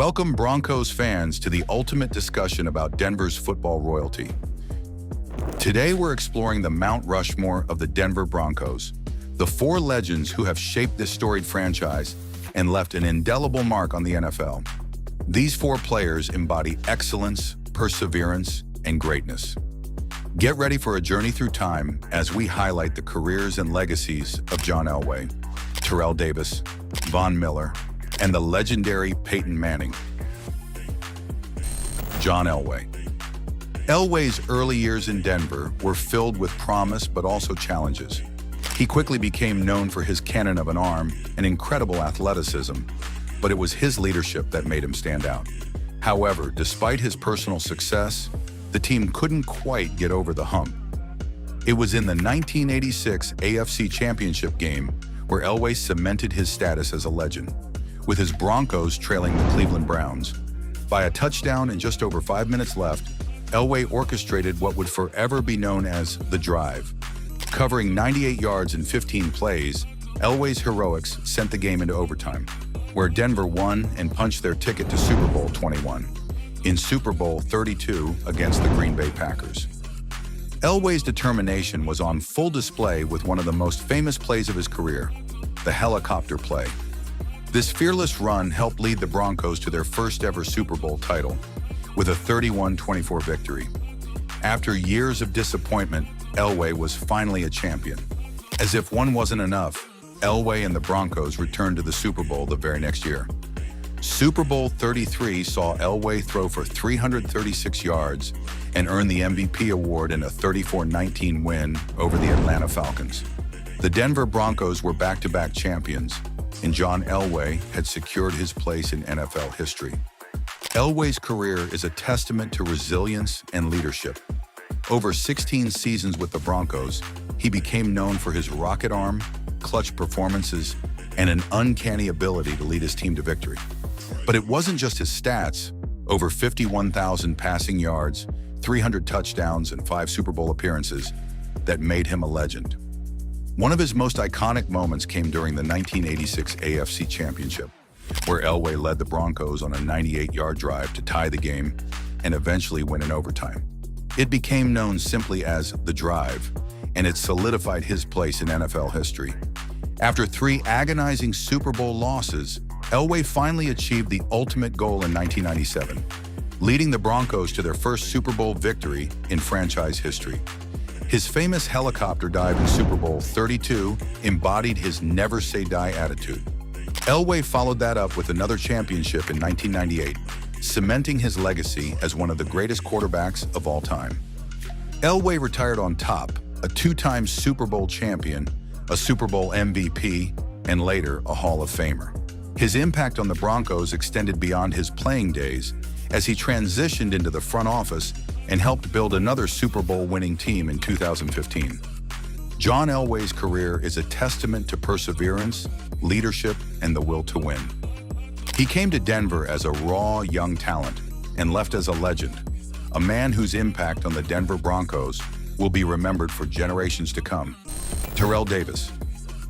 Welcome Broncos fans to the ultimate discussion about Denver's football royalty. Today we're exploring the Mount Rushmore of the Denver Broncos, the four legends who have shaped this storied franchise and left an indelible mark on the NFL. These four players embody excellence, perseverance, and greatness. Get ready for a journey through time as we highlight the careers and legacies of John Elway, Terrell Davis, Von Miller, and the legendary Peyton Manning. John Elway. Elway's early years in Denver were filled with promise but also challenges. He quickly became known for his cannon of an arm and incredible athleticism, but it was his leadership that made him stand out. However, despite his personal success, the team couldn't quite get over the hump. It was in the 1986 AFC Championship game where Elway cemented his status as a legend, with his Broncos trailing the Cleveland Browns. By a touchdown and just over 5 minutes left, Elway orchestrated what would forever be known as the drive. Covering 98 yards in 15 plays, Elway's heroics sent the game into overtime, where Denver won and punched their ticket to Super Bowl 21, in Super Bowl 32 against the Green Bay Packers. Elway's determination was on full display with one of the most famous plays of his career, the helicopter play. This fearless run helped lead the Broncos to their first ever Super Bowl title, with a 31-24 victory. After years of disappointment, Elway was finally a champion. As if one wasn't enough, Elway and the Broncos returned to the Super Bowl the very next year. Super Bowl 33 saw Elway throw for 336 yards and earn the MVP award in a 34-19 win over the Atlanta Falcons. The Denver Broncos were back-to-back champions, and John Elway had secured his place in NFL history. Elway's career is a testament to resilience and leadership. Over 16 seasons with the Broncos, he became known for his rocket arm, clutch performances, and an uncanny ability to lead his team to victory. But it wasn't just his stats, over 51,000 passing yards, 300 touchdowns, and 5 Super Bowl appearances, that made him a legend. One of his most iconic moments came during the 1986 AFC Championship, where Elway led the Broncos on a 98-yard drive to tie the game and eventually win in overtime. It became known simply as the drive, and it solidified his place in NFL history. After 3 agonizing Super Bowl losses, Elway finally achieved the ultimate goal in 1997, leading the Broncos to their first Super Bowl victory in franchise history. His famous helicopter dive in Super Bowl 32 embodied his never-say-die attitude. Elway followed that up with another championship in 1998, cementing his legacy as one of the greatest quarterbacks of all time. Elway retired on top, a 2-time Super Bowl champion, a Super Bowl MVP, and later a Hall of Famer. His impact on the Broncos extended beyond his playing days as he transitioned into the front office and helped build another Super Bowl winning team in 2015. John Elway's career is a testament to perseverance, leadership, and the will to win. He came to Denver as a raw, young talent and left as a legend, a man whose impact on the Denver Broncos will be remembered for generations to come. Terrell Davis.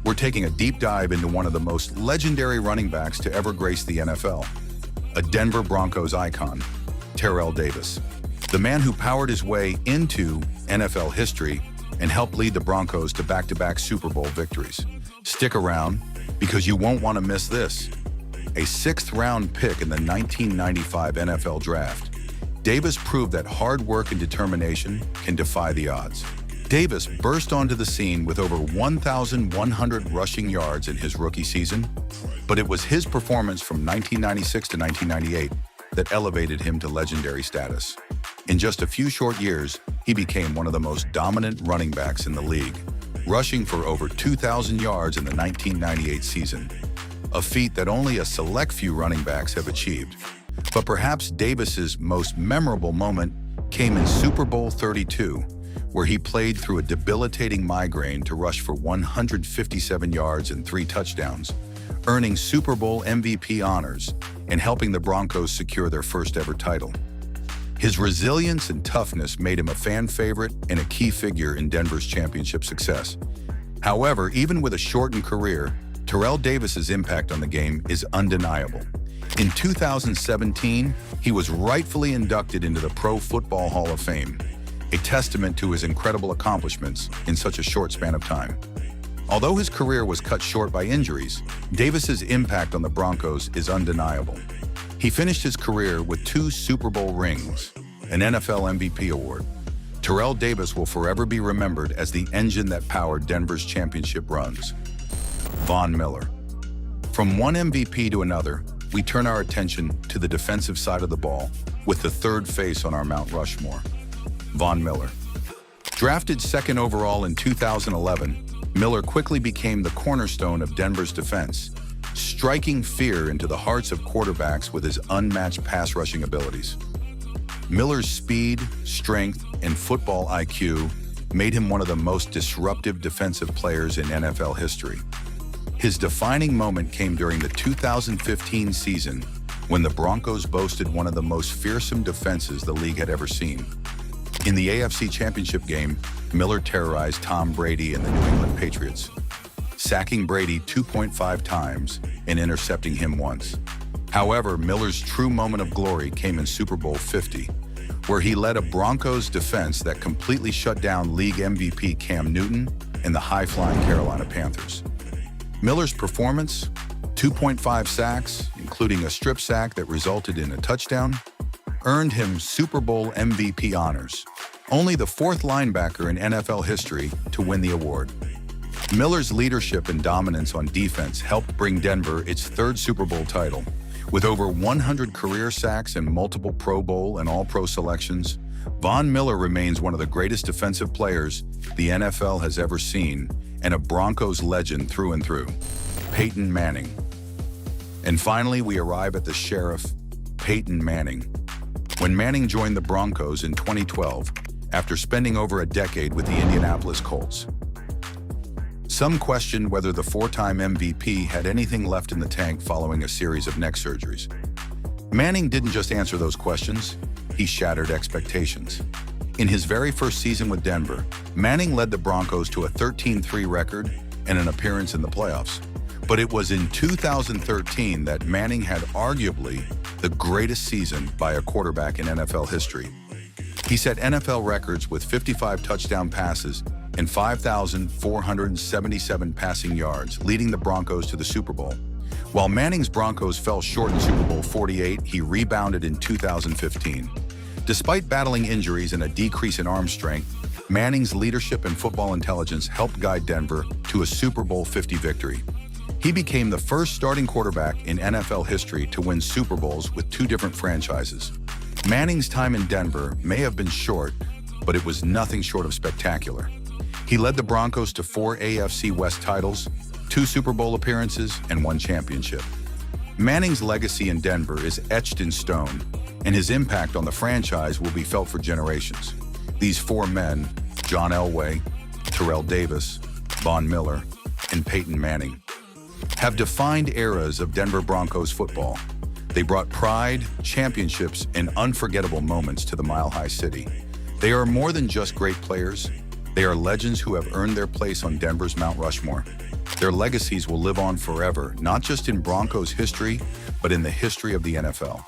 We're taking a deep dive into one of the most legendary running backs to ever grace the NFL, a Denver Broncos icon, Terrell Davis, the man who powered his way into NFL history and helped lead the Broncos to back-to-back Super Bowl victories. Stick around, because you won't want to miss this. A 6th-round pick in the 1995 NFL Draft, Davis proved that hard work and determination can defy the odds. Davis burst onto the scene with over 1,100 rushing yards in his rookie season, but it was his performance from 1996 to 1998 that elevated him to legendary status. In just a few short years, he became one of the most dominant running backs in the league, rushing for over 2,000 yards in the 1998 season, a feat that only a select few running backs have achieved. But perhaps Davis's most memorable moment came in Super Bowl 32, where he played through a debilitating migraine to rush for 157 yards and 3 touchdowns, earning Super Bowl MVP honors and helping the Broncos secure their first ever title. His resilience and toughness made him a fan favorite and a key figure in Denver's championship success. However, even with a shortened career, Terrell Davis's impact on the game is undeniable. In 2017, he was rightfully inducted into the Pro Football Hall of Fame, a testament to his incredible accomplishments in such a short span of time. Although his career was cut short by injuries, Davis's impact on the Broncos is undeniable. He finished his career with 2 Super Bowl rings, an NFL MVP award. Terrell Davis will forever be remembered as the engine that powered Denver's championship runs. Von Miller. From one MVP to another, we turn our attention to the defensive side of the ball with the third face on our Mount Rushmore, Von Miller. Drafted 2nd overall in 2011, Miller quickly became the cornerstone of Denver's defense, striking fear into the hearts of quarterbacks with his unmatched pass rushing abilities. Miller's speed, strength, and football IQ made him one of the most disruptive defensive players in NFL history. His defining moment came during the 2015 season when the Broncos boasted one of the most fearsome defenses the league had ever seen. In the AFC Championship game, Miller terrorized Tom Brady and the New England Patriots, sacking Brady 2.5 times and intercepting him once. However, Miller's true moment of glory came in Super Bowl 50, where he led a Broncos defense that completely shut down league MVP Cam Newton and the high-flying Carolina Panthers. Miller's performance, 2.5 sacks, including a strip sack that resulted in a touchdown, earned him Super Bowl MVP honors, only the 4th linebacker in NFL history to win the award. Miller's leadership and dominance on defense helped bring Denver its 3rd Super Bowl title. With over 100 career sacks and multiple Pro Bowl and All-Pro selections, Von Miller remains one of the greatest defensive players the NFL has ever seen and a Broncos legend through and through, Peyton Manning. And finally, we arrive at the sheriff, Peyton Manning. When Manning joined the Broncos in 2012, after spending over a decade with the Indianapolis Colts, some questioned whether the 4-time MVP had anything left in the tank following a series of neck surgeries. Manning didn't just answer those questions, he shattered expectations. In his very first season with Denver, Manning led the Broncos to a 13-3 record and an appearance in the playoffs. But it was in 2013 that Manning had arguably the greatest season by a quarterback in NFL history. He set NFL records with 55 touchdown passes and 5,477 passing yards, leading the Broncos to the Super Bowl. While Manning's Broncos fell short in Super Bowl 48, he rebounded in 2015. Despite battling injuries and a decrease in arm strength, Manning's leadership and football intelligence helped guide Denver to a Super Bowl 50 victory. He became the first starting quarterback in NFL history to win Super Bowls with 2 different franchises. Manning's time in Denver may have been short, but it was nothing short of spectacular. He led the Broncos to 4 AFC West titles, 2 Super Bowl appearances, and 1 championship. Manning's legacy in Denver is etched in stone, and his impact on the franchise will be felt for generations. These 4 men, John Elway, Terrell Davis, Von Miller, and Peyton Manning, have defined eras of Denver Broncos football. They brought pride, championships, and unforgettable moments to the Mile High City. They are more than just great players. They are legends who have earned their place on Denver's Mount Rushmore. Their legacies will live on forever, not just in Broncos history, but in the history of the NFL.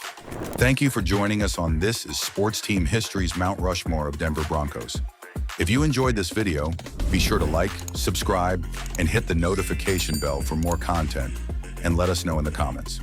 Thank you for joining us on This is Sports Team History's Mount Rushmore of Denver Broncos. If you enjoyed this video, be sure to like, subscribe, and hit the notification bell for more content, and let us know in the comments.